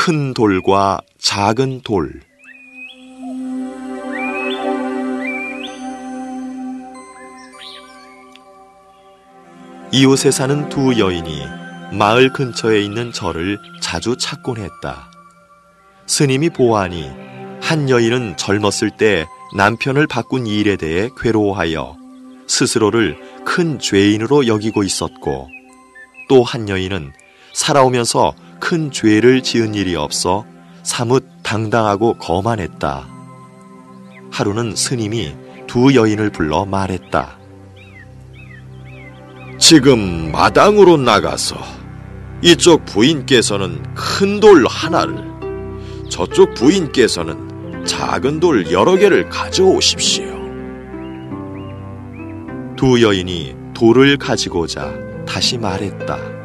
큰 돌과 작은 돌. 이웃에 사는 두 여인이 마을 근처에 있는 절을 자주 찾곤 했다. 스님이 보아하니 한 여인은 젊었을 때 남편을 바꾼 일에 대해 괴로워하여 스스로를 큰 죄인으로 여기고 있었고, 또 한 여인은 살아오면서 큰 죄를 지은 일이 없어 사뭇 당당하고 거만했다. 하루는 스님이 두 여인을 불러 말했다. 지금 마당으로 나가서 이쪽 부인께서는 큰 돌 하나를, 저쪽 부인께서는 작은 돌 여러 개를 가져오십시오. 두 여인이 돌을 가지고자 다시 말했다.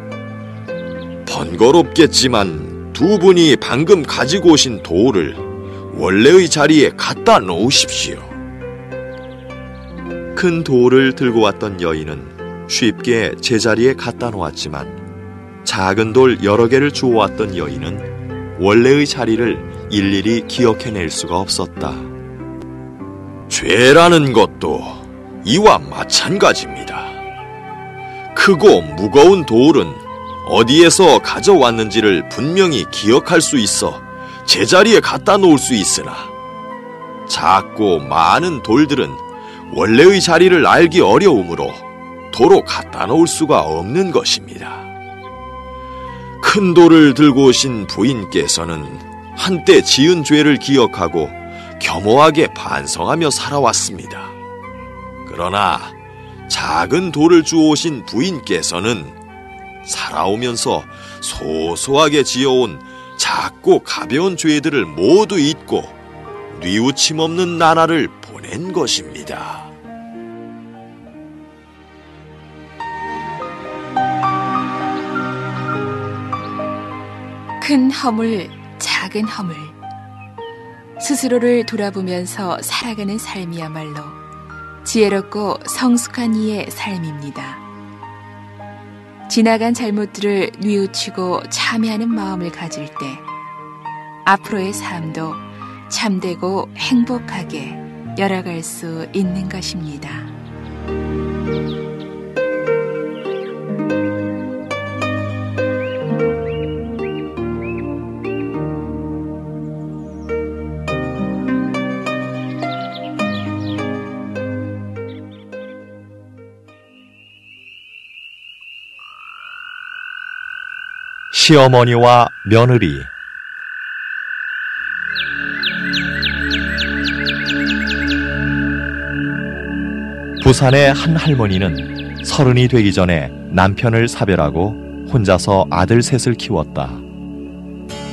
번거롭겠지만 두 분이 방금 가지고 오신 돌을 원래의 자리에 갖다 놓으십시오. 큰 돌을 들고 왔던 여인은 쉽게 제자리에 갖다 놓았지만, 작은 돌 여러 개를 주워왔던 여인은 원래의 자리를 일일이 기억해낼 수가 없었다. 죄라는 것도 이와 마찬가지입니다. 크고 무거운 돌은 어디에서 가져왔는지를 분명히 기억할 수 있어 제자리에 갖다 놓을 수 있으나, 작고 많은 돌들은 원래의 자리를 알기 어려우므로 도로 갖다 놓을 수가 없는 것입니다. 큰 돌을 들고 오신 부인께서는 한때 지은 죄를 기억하고 겸허하게 반성하며 살아왔습니다. 그러나 작은 돌을 주워오신 부인께서는 살아오면서 소소하게 지어온 작고 가벼운 죄들을 모두 잊고 뉘우침 없는 나날을 보낸 것입니다. 큰 허물, 작은 허물. 스스로를 돌아보면서 살아가는 삶이야말로 지혜롭고 성숙한 이의 삶입니다. 지나간 잘못들을 뉘우치고 참회하는 마음을 가질 때 앞으로의 삶도 참되고 행복하게 열어갈 수 있는 것입니다. 시어머니와 며느리. 부산의 한 할머니는 30이 되기 전에 남편을 사별하고 혼자서 아들 셋을 키웠다.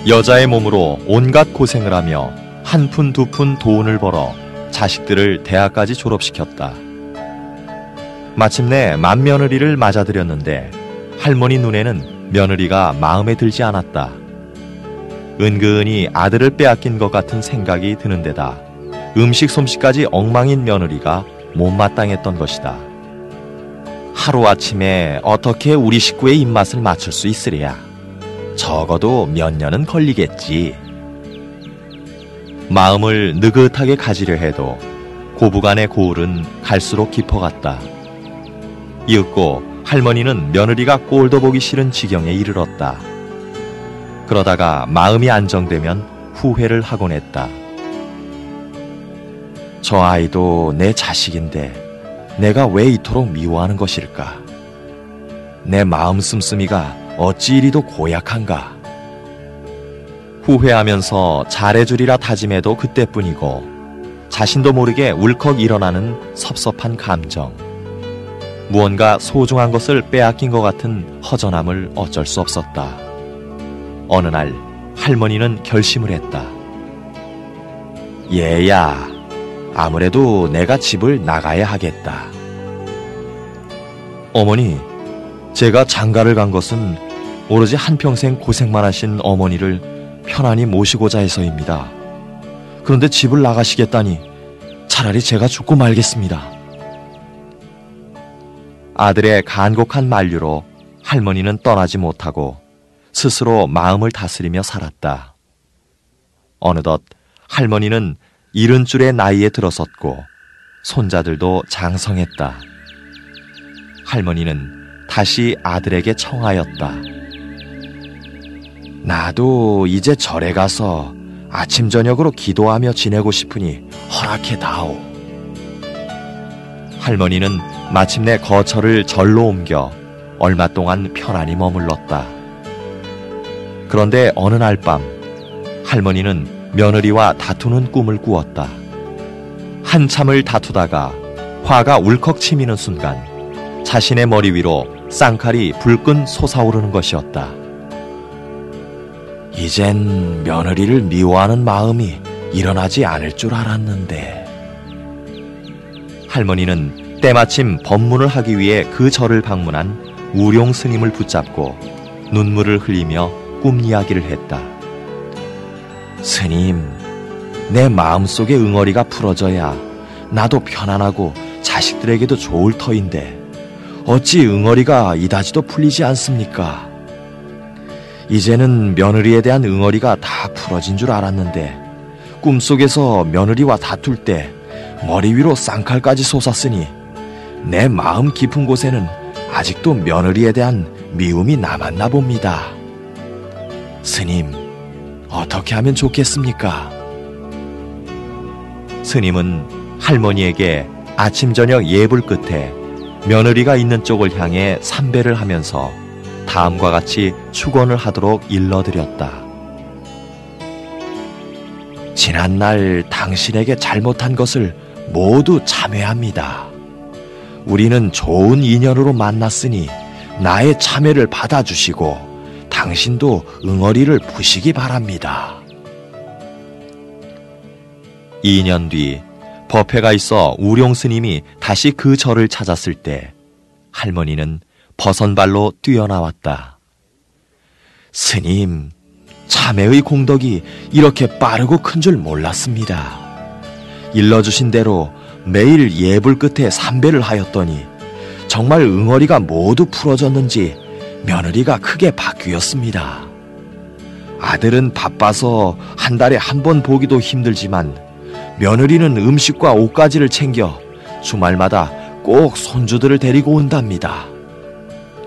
여자의 몸으로 온갖 고생을 하며 한 푼 두 푼 돈을 벌어 자식들을 대학까지 졸업시켰다. 마침내 맏며느리를 맞아들였는데 할머니 눈에는 며느리가 마음에 들지 않았다. 은근히 아들을 빼앗긴 것 같은 생각이 드는 데다 음식 솜씨까지 엉망인 며느리가 못마땅했던 것이다. 하루아침에 어떻게 우리 식구의 입맛을 맞출 수 있으랴. 적어도 몇 년은 걸리겠지. 마음을 느긋하게 가지려 해도 고부간의 고울은 갈수록 깊어갔다. 이윽고 할머니는 며느리가 꼴도 보기 싫은 지경에 이르렀다. 그러다가 마음이 안정되면 후회를 하곤 했다. 저 아이도 내 자식인데 내가 왜 이토록 미워하는 것일까? 내 마음 씀씀이가 어찌 이리도 고약한가? 후회하면서 잘해주리라 다짐해도 그때뿐이고 자신도 모르게 울컥 일어나는 섭섭한 감정. 무언가 소중한 것을 빼앗긴 것 같은 허전함을 어쩔 수 없었다. 어느 날 할머니는 결심을 했다. 얘야, 아무래도 내가 집을 나가야 하겠다. 어머니, 제가 장가를 간 것은 오로지 한평생 고생만 하신 어머니를 편안히 모시고자 해서입니다. 그런데 집을 나가시겠다니 차라리 제가 죽고 말겠습니다. 아들의 간곡한 만류로 할머니는 떠나지 못하고 스스로 마음을 다스리며 살았다. 어느덧 할머니는 70줄의 나이에 들어섰고 손자들도 장성했다. 할머니는 다시 아들에게 청하였다. 나도 이제 절에 가서 아침 저녁으로 기도하며 지내고 싶으니 허락해 다오. 할머니는 마침내 거처를 절로 옮겨 얼마 동안 편안히 머물렀다. 그런데 어느 날 밤 할머니는 며느리와 다투는 꿈을 꾸었다. 한참을 다투다가 화가 울컥 치미는 순간 자신의 머리 위로 쌍칼이 불끈 솟아오르는 것이었다. 이젠 며느리를 미워하는 마음이 일어나지 않을 줄 알았는데. 할머니는 때마침 법문을 하기 위해 그 절을 방문한 우룡 스님을 붙잡고 눈물을 흘리며 꿈 이야기를 했다. 스님, 내 마음속의 응어리가 풀어져야 나도 편안하고 자식들에게도 좋을 터인데 어찌 응어리가 이다지도 풀리지 않습니까? 이제는 며느리에 대한 응어리가 다 풀어진 줄 알았는데 꿈속에서 며느리와 다툴 때 머리 위로 쌍칼까지 솟았으니 내 마음 깊은 곳에는 아직도 며느리에 대한 미움이 남았나 봅니다. 스님, 어떻게 하면 좋겠습니까? 스님은 할머니에게 아침 저녁 예불 끝에 며느리가 있는 쪽을 향해 삼배를 하면서 다음과 같이 축원을 하도록 일러드렸다. 지난날 당신에게 잘못한 것을 모두 참회합니다. 우리는 좋은 인연으로 만났으니 나의 참회를 받아주시고 당신도 응어리를 푸시기 바랍니다. 2년 뒤 법회가 있어 우룡 스님이 다시 그 절을 찾았을 때 할머니는 버선발로 뛰어나왔다. 스님, 참회의 공덕이 이렇게 빠르고 큰 줄 몰랐습니다. 일러주신 대로 매일 예불 끝에 삼배를 하였더니 정말 응어리가 모두 풀어졌는지 며느리가 크게 바뀌었습니다. 아들은 바빠서 한 달에 한 번 보기도 힘들지만 며느리는 음식과 옷가지를 챙겨 주말마다 꼭 손주들을 데리고 온답니다.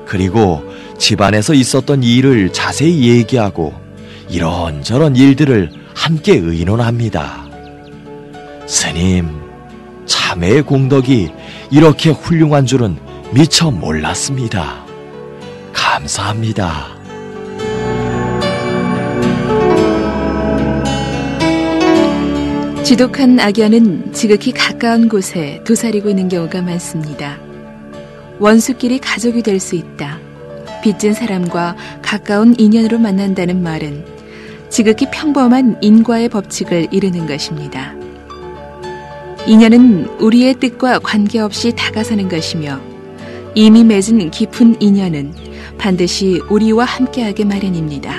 그리고 집안에서 있었던 일을 자세히 얘기하고 이런저런 일들을 함께 의논합니다. 스님, 참회의 공덕이 이렇게 훌륭한 줄은 미처 몰랐습니다. 감사합니다. 지독한 악연은 지극히 가까운 곳에 도사리고 있는 경우가 많습니다. 원수끼리 가족이 될 수 있다. 빚진 사람과 가까운 인연으로 만난다는 말은 지극히 평범한 인과의 법칙을 이루는 것입니다. 인연은 우리의 뜻과 관계없이 다가서는 것이며 이미 맺은 깊은 인연은 반드시 우리와 함께하게 마련입니다.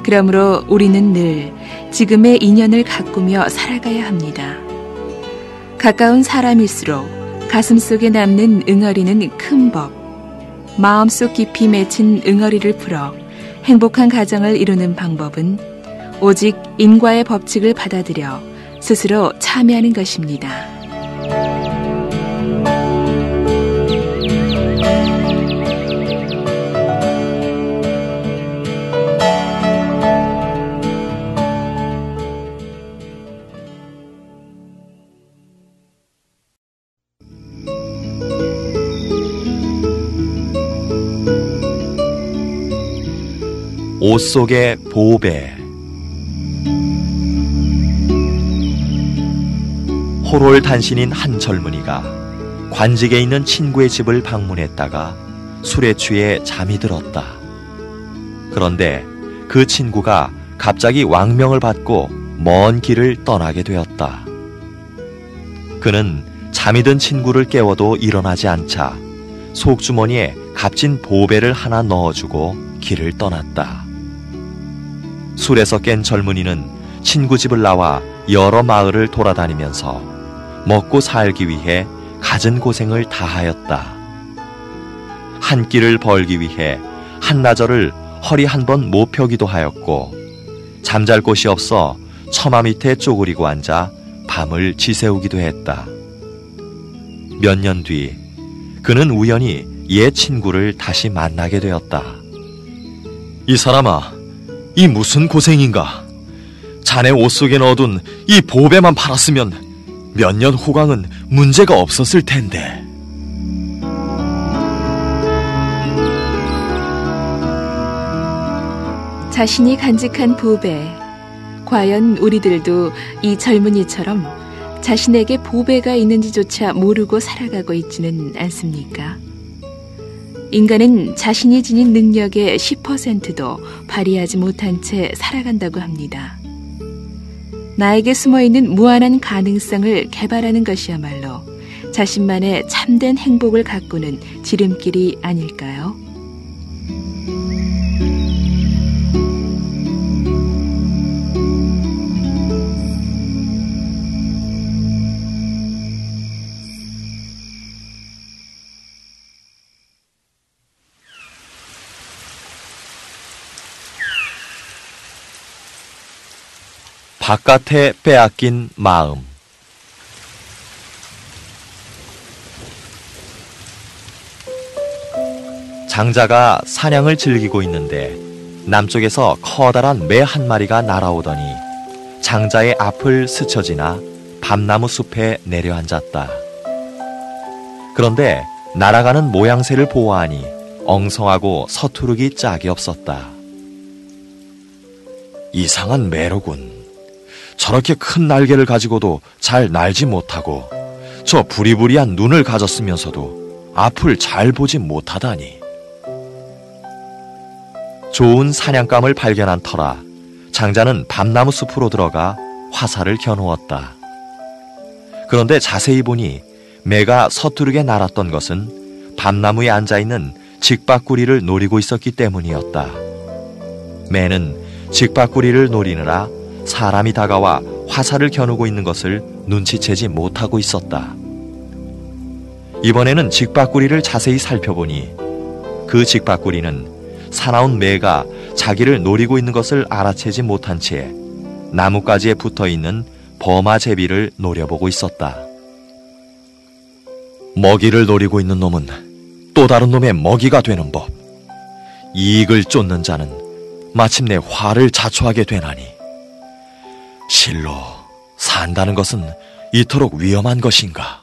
그러므로 우리는 늘 지금의 인연을 가꾸며 살아가야 합니다. 가까운 사람일수록 가슴속에 남는 응어리는 큰 법, 마음속 깊이 맺힌 응어리를 풀어 행복한 가정을 이루는 방법은 오직 인과의 법칙을 받아들여 스스로 참여하는 것입니다. 옷 속의 보배. 호롤단신인 한 젊은이가 관직에 있는 친구의 집을 방문했다가 술에 취해 잠이 들었다. 그런데 그 친구가 갑자기 왕명을 받고 먼 길을 떠나게 되었다. 그는 잠이 든 친구를 깨워도 일어나지 않자 속주머니에 값진 보배를 하나 넣어주고 길을 떠났다. 술에서 깬 젊은이는 친구 집을 나와 여러 마을을 돌아다니면서 먹고 살기 위해 갖은 고생을 다하였다. 한 끼를 벌기 위해 한나절을 허리 한 번 못 펴기도 하였고 잠잘 곳이 없어 처마 밑에 쪼그리고 앉아 밤을 지새우기도 했다. 몇 년 뒤 그는 우연히 옛 친구를 다시 만나게 되었다. 이 사람아, 이 무슨 고생인가? 자네 옷 속에 넣어둔 이 보배만 팔았으면 몇 년 호강은 문제가 없었을 텐데. 자신이 간직한 보배. 과연 우리들도 이 젊은이처럼 자신에게 보배가 있는지조차 모르고 살아가고 있지는 않습니까? 인간은 자신이 지닌 능력의 10%도 발휘하지 못한 채 살아간다고 합니다. 나에게 숨어있는 무한한 가능성을 개발하는 것이야말로 자신만의 참된 행복을 가꾸는 지름길이 아닐까요? 바깥에 빼앗긴 마음. 장자가 사냥을 즐기고 있는데 남쪽에서 커다란 매 한 마리가 날아오더니 장자의 앞을 스쳐 지나 밤나무 숲에 내려앉았다. 그런데 날아가는 모양새를 보아하니 엉성하고 서투르기 짝이 없었다. 이상한 매로군. 저렇게 큰 날개를 가지고도 잘 날지 못하고 저 부리부리한 눈을 가졌으면서도 앞을 잘 보지 못하다니. 좋은 사냥감을 발견한 터라 장자는 밤나무 숲으로 들어가 화살을 겨누었다. 그런데 자세히 보니 매가 서투르게 날았던 것은 밤나무에 앉아있는 직박구리를 노리고 있었기 때문이었다. 매는 직박구리를 노리느라 사람이 다가와 화살을 겨누고 있는 것을 눈치채지 못하고 있었다. 이번에는 직박구리를 자세히 살펴보니 그 직박구리는 사나운 매가 자기를 노리고 있는 것을 알아채지 못한 채 나뭇가지에 붙어있는 버마제비를 노려보고 있었다. 먹이를 노리고 있는 놈은 또 다른 놈의 먹이가 되는 법. 이익을 쫓는 자는 마침내 화를 자초하게 되나니. 실로 산다는 것은 이토록 위험한 것인가?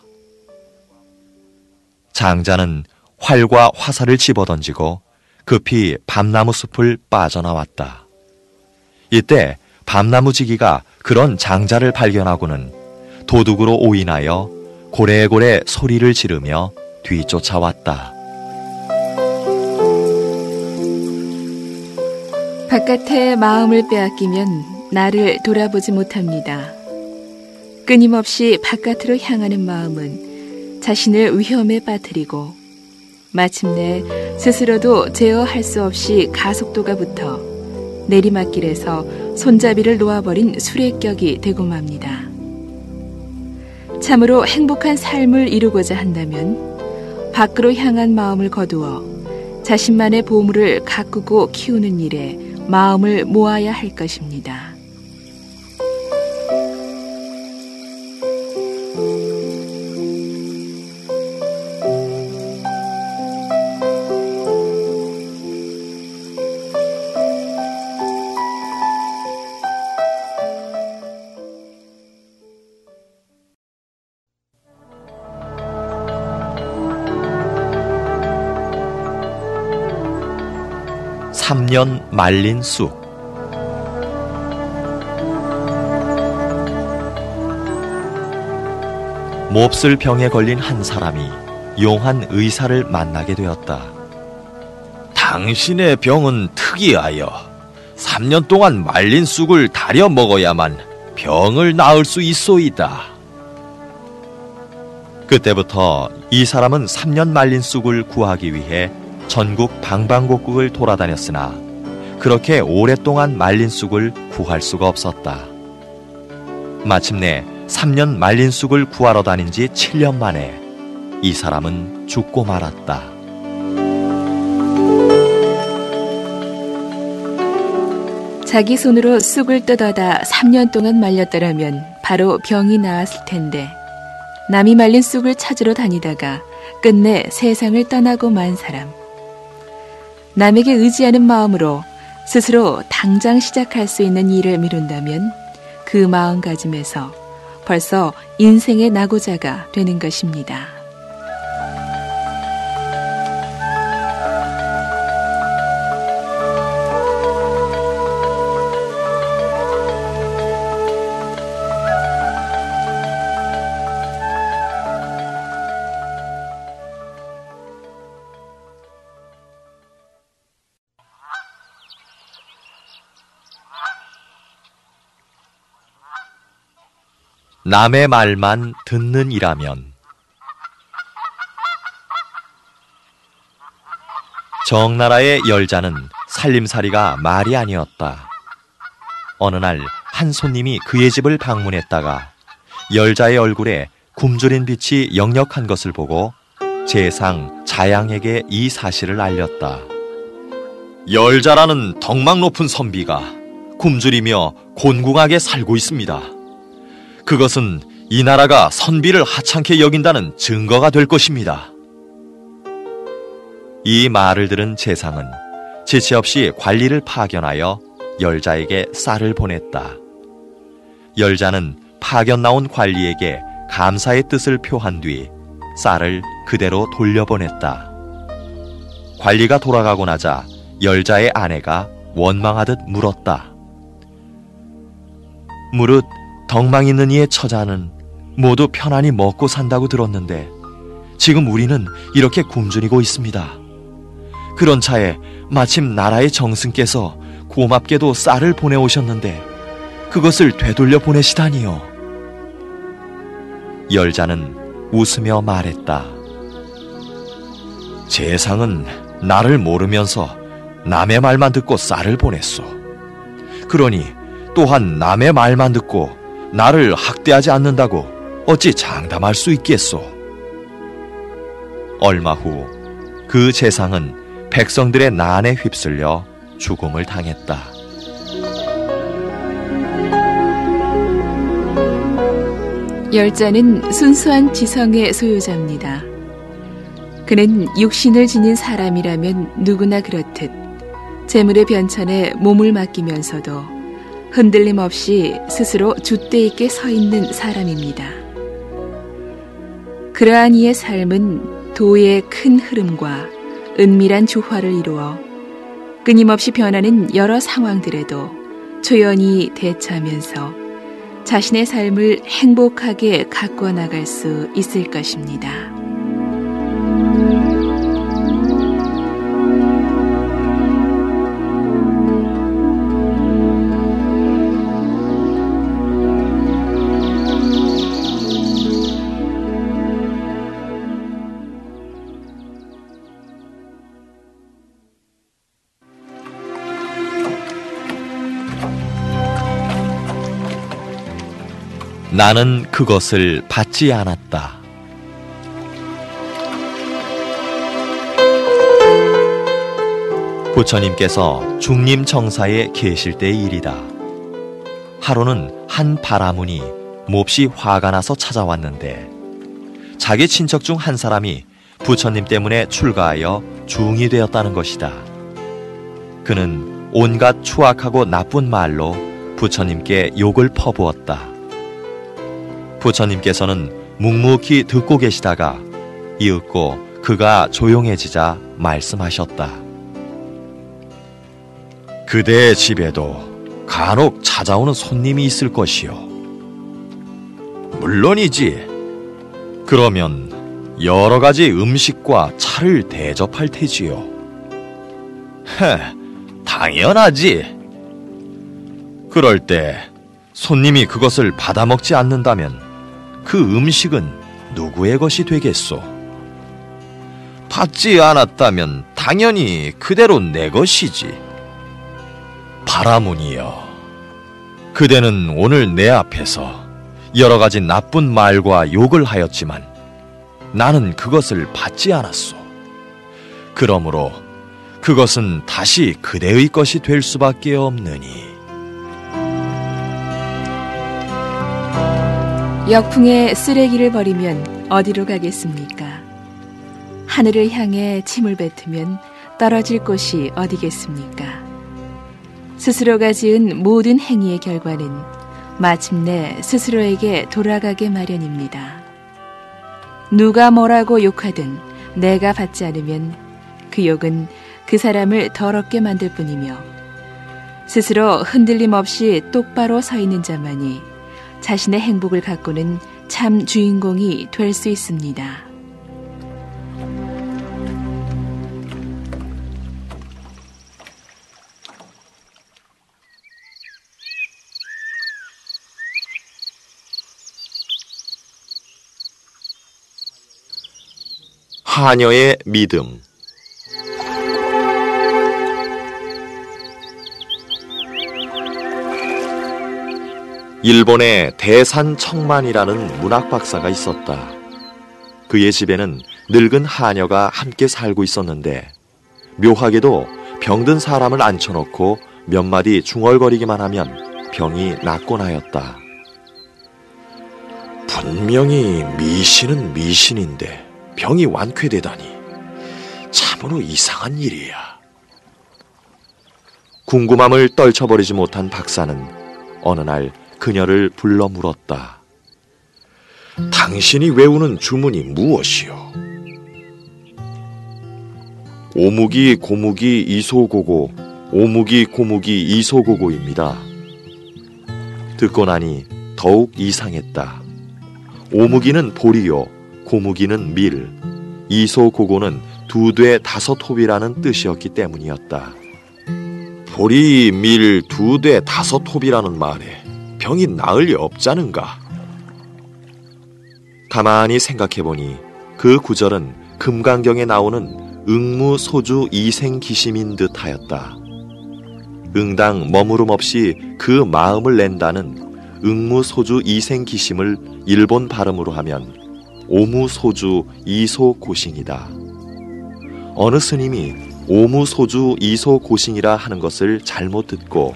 장자는 활과 화살을 집어던지고 급히 밤나무 숲을 빠져나왔다. 이때 밤나무지기가 그런 장자를 발견하고는 도둑으로 오인하여 고래고래 소리를 지르며 뒤쫓아왔다. 바깥에 마음을 빼앗기면 나를 돌아보지 못합니다. 끊임없이 바깥으로 향하는 마음은 자신을 위험에 빠뜨리고 마침내 스스로도 제어할 수 없이 가속도가 붙어 내리막길에서 손잡이를 놓아버린 수레격이 되고 맙니다. 참으로 행복한 삶을 이루고자 한다면 밖으로 향한 마음을 거두어 자신만의 보물을 가꾸고 키우는 일에 마음을 모아야 할 것입니다. 삼 년 말린 쑥. 몹쓸 병에 걸린 한 사람이 용한 의사를 만나게 되었다. 당신의 병은 특이하여 3년 동안 말린 쑥을 달여 먹어야만 병을 나을 수 있소이다. 그때부터 이 사람은 3년 말린 쑥을 구하기 위해 전국 방방곡곡을 돌아다녔으나 그렇게 오랫동안 말린 쑥을 구할 수가 없었다. 마침내 3년 말린 쑥을 구하러 다닌 지 7년 만에 이 사람은 죽고 말았다. 자기 손으로 쑥을 뜯어다 3년 동안 말렸더라면 바로 병이 나았을 텐데 남이 말린 쑥을 찾으러 다니다가 끝내 세상을 떠나고 만 사람. 남에게 의지하는 마음으로 스스로 당장 시작할 수 있는 일을 미룬다면 그 마음가짐에서 벌써 인생의 낙오자가 되는 것입니다. 남의 말만 듣는 이라면 정나라의 열자는 살림살이가 말이 아니었다. 어느 날 한 손님이 그의 집을 방문했다가 열자의 얼굴에 굶주린 빛이 역력한 것을 보고 재상 자양에게 이 사실을 알렸다. 열자라는 덕망 높은 선비가 굶주리며 곤궁하게 살고 있습니다. 그것은 이 나라가 선비를 하찮게 여긴다는 증거가 될 것입니다. 이 말을 들은 재상은 지체 없이 관리를 파견하여 열자에게 쌀을 보냈다. 열자는 파견 나온 관리에게 감사의 뜻을 표한 뒤 쌀을 그대로 돌려보냈다. 관리가 돌아가고 나자 열자의 아내가 원망하듯 물었다. 무릇 덕망 있는 이의 처자는 모두 편안히 먹고 산다고 들었는데 지금 우리는 이렇게 굶주리고 있습니다. 그런 차에 마침 나라의 정승께서 고맙게도 쌀을 보내오셨는데 그것을 되돌려 보내시다니요. 열자는 웃으며 말했다. 재상은 나를 모르면서 남의 말만 듣고 쌀을 보냈소. 그러니 또한 남의 말만 듣고 나를 학대하지 않는다고 어찌 장담할 수 있겠소? 얼마 후 그 재상은 백성들의 난에 휩쓸려 죽음을 당했다. 열자는 순수한 지성의 소유자입니다. 그는 육신을 지닌 사람이라면 누구나 그렇듯 재물의 변천에 몸을 맡기면서도 흔들림 없이 스스로 줏대 있게 서 있는 사람입니다. 그러한 이의 삶은 도의 큰 흐름과 은밀한 조화를 이루어 끊임없이 변하는 여러 상황들에도 조연히 대처하면서 자신의 삶을 행복하게 가꾸어 나갈 수 있을 것입니다. 나는 그것을 받지 않았다. 부처님께서 중림청사에 계실 때의 일이다. 하루는 한 바라문이 몹시 화가 나서 찾아왔는데 자기 친척 중 한 사람이 부처님 때문에 출가하여 중이 되었다는 것이다. 그는 온갖 추악하고 나쁜 말로 부처님께 욕을 퍼부었다. 부처님께서는 묵묵히 듣고 계시다가 이윽고 그가 조용해지자 말씀하셨다. 그대의 집에도 간혹 찾아오는 손님이 있을 것이요. 물론이지. 그러면 여러 가지 음식과 차를 대접할 테지요. 당연하지. 그럴 때 손님이 그것을 받아먹지 않는다면 그 음식은 누구의 것이 되겠소? 받지 않았다면 당연히 그대로 내 것이지. 바라문이여, 그대는 오늘 내 앞에서 여러 가지 나쁜 말과 욕을 하였지만 나는 그것을 받지 않았소. 그러므로 그것은 다시 그대의 것이 될 수밖에 없느니. 역풍에 쓰레기를 버리면 어디로 가겠습니까? 하늘을 향해 침을 뱉으면 떨어질 곳이 어디겠습니까? 스스로가 지은 모든 행위의 결과는 마침내 스스로에게 돌아가게 마련입니다. 누가 뭐라고 욕하든 내가 받지 않으면 그 욕은 그 사람을 더럽게 만들 뿐이며 스스로 흔들림 없이 똑바로 서 있는 자만이 자신의 행복을 가꾸는 참 주인공이 될 수 있습니다. 하녀의 믿음. 일본에 대산청만이라는 문학 박사가 있었다. 그의 집에는 늙은 하녀가 함께 살고 있었는데 묘하게도 병든 사람을 앉혀놓고 몇 마디 중얼거리기만 하면 병이 낫곤 하였다. 분명히 미신은 미신인데 병이 완쾌되다니 참으로 이상한 일이야. 궁금함을 떨쳐버리지 못한 박사는 어느 날 그녀를 불러 물었다. 당신이 외우는 주문이 무엇이요? 오무기 고무기 이소고고, 오무기 고무기 이소고고입니다. 듣고 나니 더욱 이상했다. 오무기는 보리요, 고무기는 밀, 이소고고는 2돼 5홉이라는 뜻이었기 때문이었다. 보리, 밀, 2돼 5홉이라는 말에 병이 나을 리 없자는가? 가만히 생각해보니 그 구절은 금강경에 나오는 응무소주 이생기심인 듯하였다. 응당 머무름 없이 그 마음을 낸다는 응무소주 이생기심을 일본 발음으로 하면 오무소주 이소고싱이다. 어느 스님이 오무소주 이소고싱이라 하는 것을 잘못 듣고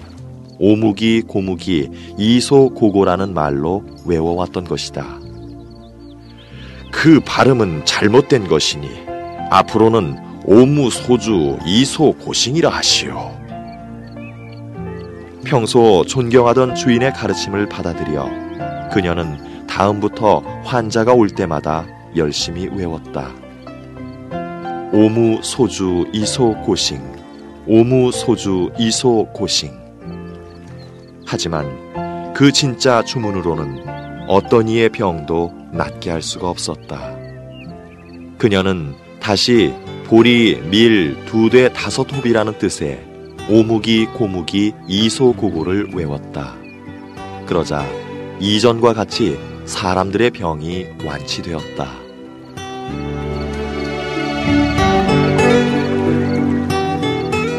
오무기 고무기 이소고고라는 말로 외워왔던 것이다. 그 발음은 잘못된 것이니 앞으로는 오무소주 이소고싱이라 하시오. 평소 존경하던 주인의 가르침을 받아들여 그녀는 다음부터 환자가 올 때마다 열심히 외웠다. 오무소주 이소고싱, 오무소주 이소고싱. 하지만 그 진짜 주문으로는 어떤 이의 병도 낫게 할 수가 없었다. 그녀는 다시 보리, 밀, 2돼 5홉이라는 뜻의 오무기, 고무기, 이소고고를 외웠다. 그러자 이전과 같이 사람들의 병이 완치되었다.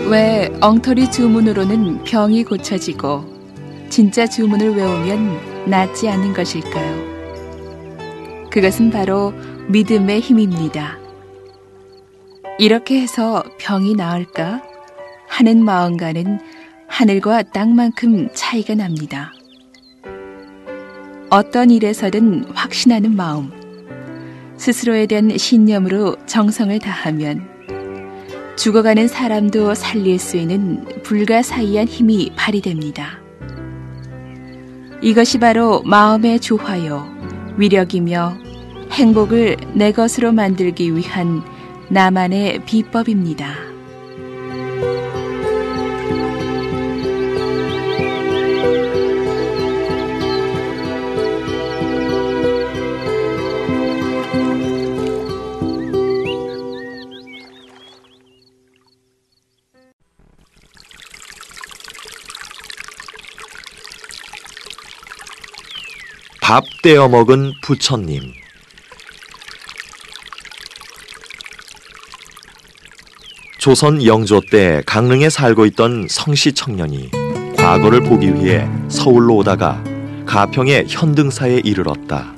왜 엉터리 주문으로는 병이 고쳐지고 진짜 주문을 외우면 낫지 않는 것일까요? 그것은 바로 믿음의 힘입니다. 이렇게 해서 병이 나을까 하는 마음과는 하늘과 땅만큼 차이가 납니다. 어떤 일에서든 확신하는 마음, 스스로에 대한 신념으로 정성을 다하면 죽어가는 사람도 살릴 수 있는 불가사의한 힘이 발휘됩니다. 이것이 바로 마음의 조화요, 위력이며 행복을 내 것으로 만들기 위한 나만의 비법입니다. 밥 떼어 먹은 부처님. 조선 영조 때 강릉에 살고 있던 성씨 청년이 과거를 보기 위해 서울로 오다가 가평의 현등사에 이르렀다.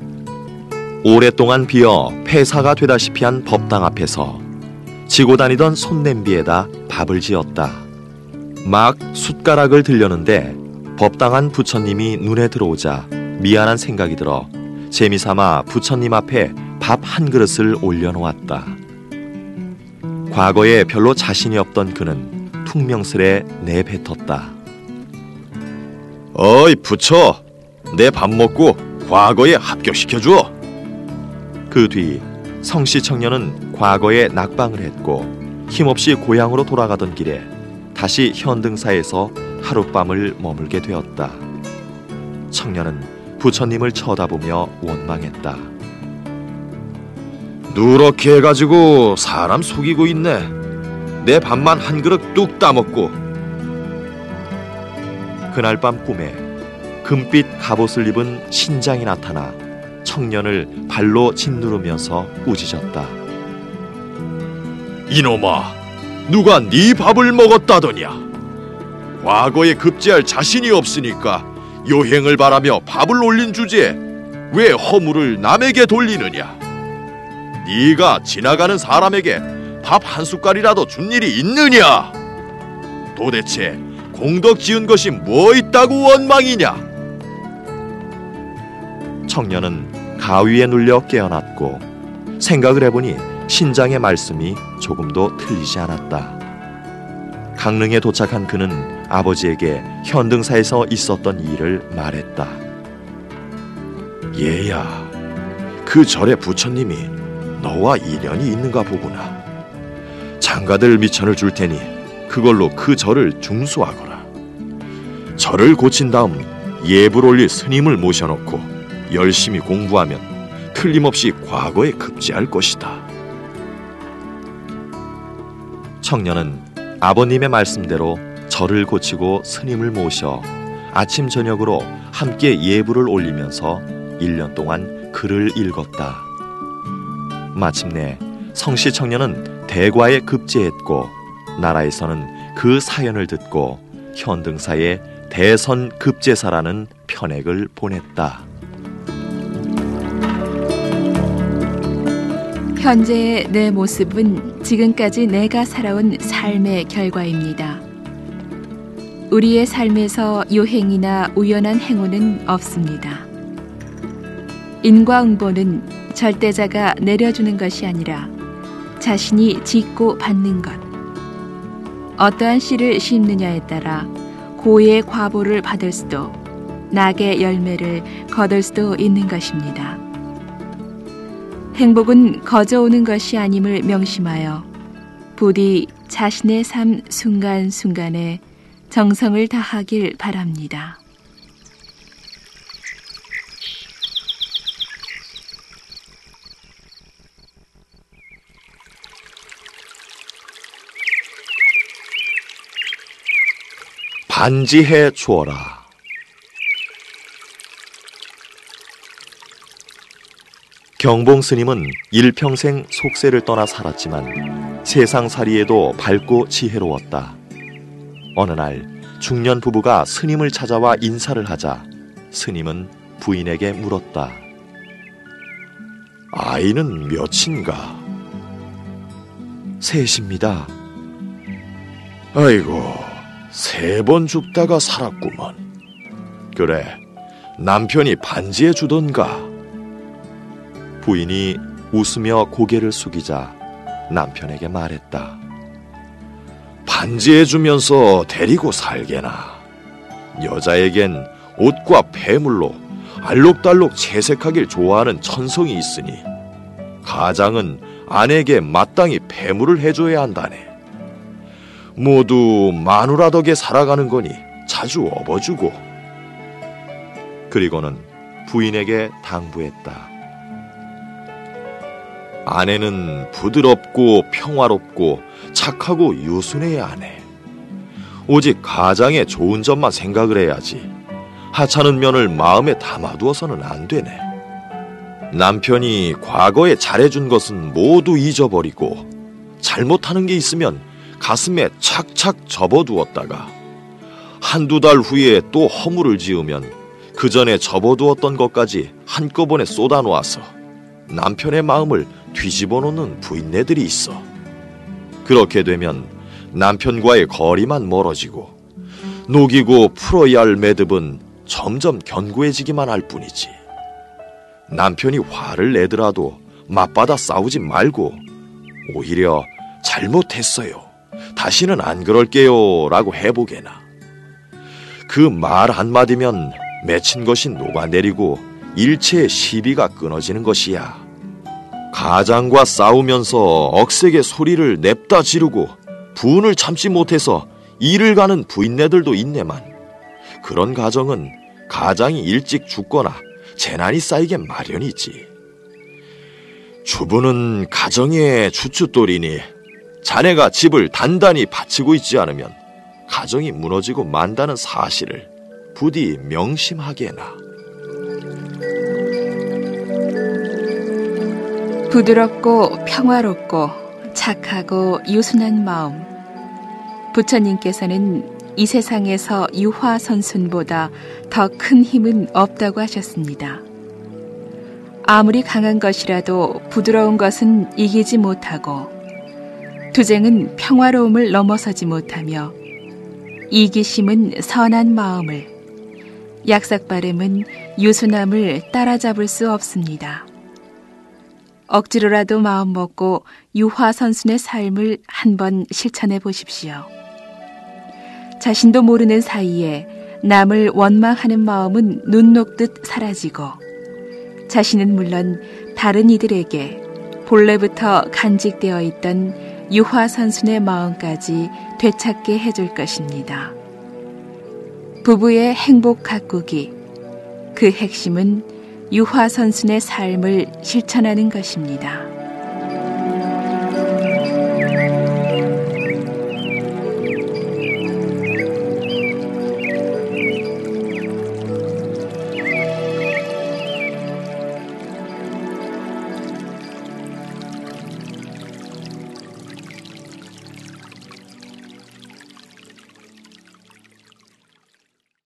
오랫동안 비어 폐사가 되다시피 한 법당 앞에서 지고 다니던 손냄비에다 밥을 지었다. 막 숟가락을 들려는데 법당 안 부처님이 눈에 들어오자 미안한 생각이 들어 재미삼아 부처님 앞에 밥 한 그릇을 올려놓았다. 과거에 별로 자신이 없던 그는 퉁명스레 내뱉었다. 어이 부처, 내 밥 먹고 과거에 합격시켜줘. 그 뒤 성씨 청년은 과거에 낙방을 했고 힘없이 고향으로 돌아가던 길에 다시 현등사에서 하룻밤을 머물게 되었다. 청년은 부처님을 쳐다보며 원망했다. 누렇게 해가지고 사람 속이고 있네. 내 밥만 한 그릇 뚝 따먹고. 그날 밤 꿈에 금빛 갑옷을 입은 신장이 나타나 청년을 발로 짓누르면서 꾸짖었다. 이놈아, 누가 네 밥을 먹었다더냐? 과거에 급제할 자신이 없으니까 요행을 바라며 밥을 올린 주제에 왜 허물을 남에게 돌리느냐? 네가 지나가는 사람에게 밥 한 숟갈이라도 준 일이 있느냐? 도대체 공덕 지은 것이 뭐 있다고 원망이냐? 청년은 가위에 눌려 깨어났고 생각을 해보니 신장의 말씀이 조금도 틀리지 않았다. 강릉에 도착한 그는 아버지에게 현등사에서 있었던 일을 말했다. 얘야, 그 절에 부처님이 너와 인연이 있는가 보구나. 장가들 미천을 줄 테니 그걸로 그 절을 중수하거라. 절을 고친 다음 예불 올릴 스님을 모셔놓고 열심히 공부하면 틀림없이 과거에 급제할 것이다. 청년은 아버님의 말씀대로 절을 고치고 스님을 모셔 아침 저녁으로 함께 예불을 올리면서 1년 동안 글을 읽었다. 마침내 성씨 청년은 대과에 급제했고 나라에서는 그 사연을 듣고 현등사에 대선 급제사라는 편액을 보냈다. 현재의 내 모습은 지금까지 내가 살아온 삶의 결과입니다. 우리의 삶에서 요행이나 우연한 행운은 없습니다. 인과응보는 절대자가 내려주는 것이 아니라 자신이 짓고 받는 것. 어떠한 씨를 심느냐에 따라 고의 과보를 받을 수도 낙의 열매를 거둘 수도 있는 것입니다. 행복은 거저오는 것이 아님을 명심하여 부디 자신의 삶 순간순간에 정성을 다하길 바랍니다. 반지해 주어라. 경봉 스님은 일평생 속세를 떠나 살았지만 세상살이에도 밝고 지혜로웠다. 어느 날 중년 부부가 스님을 찾아와 인사를 하자 스님은 부인에게 물었다. 아이는 몇인가? 셋입니다. 아이고, 3번 죽다가 살았구먼. 그래, 남편이 반지해 주던가? 부인이 웃으며 고개를 숙이자 남편에게 말했다. 반지해 주면서 데리고 살게나. 여자에겐 옷과 폐물로 알록달록 채색하길 좋아하는 천성이 있으니 가장은 아내에게 마땅히 폐물을 해줘야 한다네. 모두 마누라 덕에 살아가는 거니 자주 업어주고. 그리고는 부인에게 당부했다. 아내는 부드럽고 평화롭고 착하고 유순해야 하네. 오직 가장의 좋은 점만 생각을 해야지 하찮은 면을 마음에 담아두어서는 안 되네. 남편이 과거에 잘해준 것은 모두 잊어버리고 잘못하는 게 있으면 가슴에 착착 접어두었다가 한두 달 후에 또 허물을 지으면 그 전에 접어두었던 것까지 한꺼번에 쏟아놓아서 남편의 마음을 뒤집어 놓는 부인네들이 있어. 그렇게 되면 남편과의 거리만 멀어지고 녹이고 풀어야 할 매듭은 점점 견고해지기만 할 뿐이지. 남편이 화를 내더라도 맞받아 싸우지 말고 오히려 잘못했어요, 다시는 안 그럴게요 라고 해보게나. 그 말 한마디면 맺힌 것이 녹아내리고 일체의 시비가 끊어지는 것이야. 가장과 싸우면서 억세게 소리를 냅다 지르고 분을 참지 못해서 일을 가는 부인네들도 있네만, 그런 가정은 가장이 일찍 죽거나 재난이 쌓이게 마련이지. 주부는 가정의 주춧돌이니 자네가 집을 단단히 받치고 있지 않으면 가정이 무너지고 만다는 사실을 부디 명심하게나. 부드럽고 평화롭고 착하고 유순한 마음. 부처님께서는 이 세상에서 유화선순보다 더 큰 힘은 없다고 하셨습니다. 아무리 강한 것이라도 부드러운 것은 이기지 못하고, 투쟁은 평화로움을 넘어서지 못하며, 이기심은 선한 마음을, 약삭빠름은 유순함을 따라잡을 수 없습니다. 억지로라도 마음 먹고 유화선순의 삶을 한번 실천해 보십시오. 자신도 모르는 사이에 남을 원망하는 마음은 눈 녹듯 사라지고, 자신은 물론 다른 이들에게 본래부터 간직되어 있던 유화선순의 마음까지 되찾게 해줄 것입니다. 부부의 행복 가꾸기, 그 핵심은 유화선순의 삶을 실천하는 것입니다.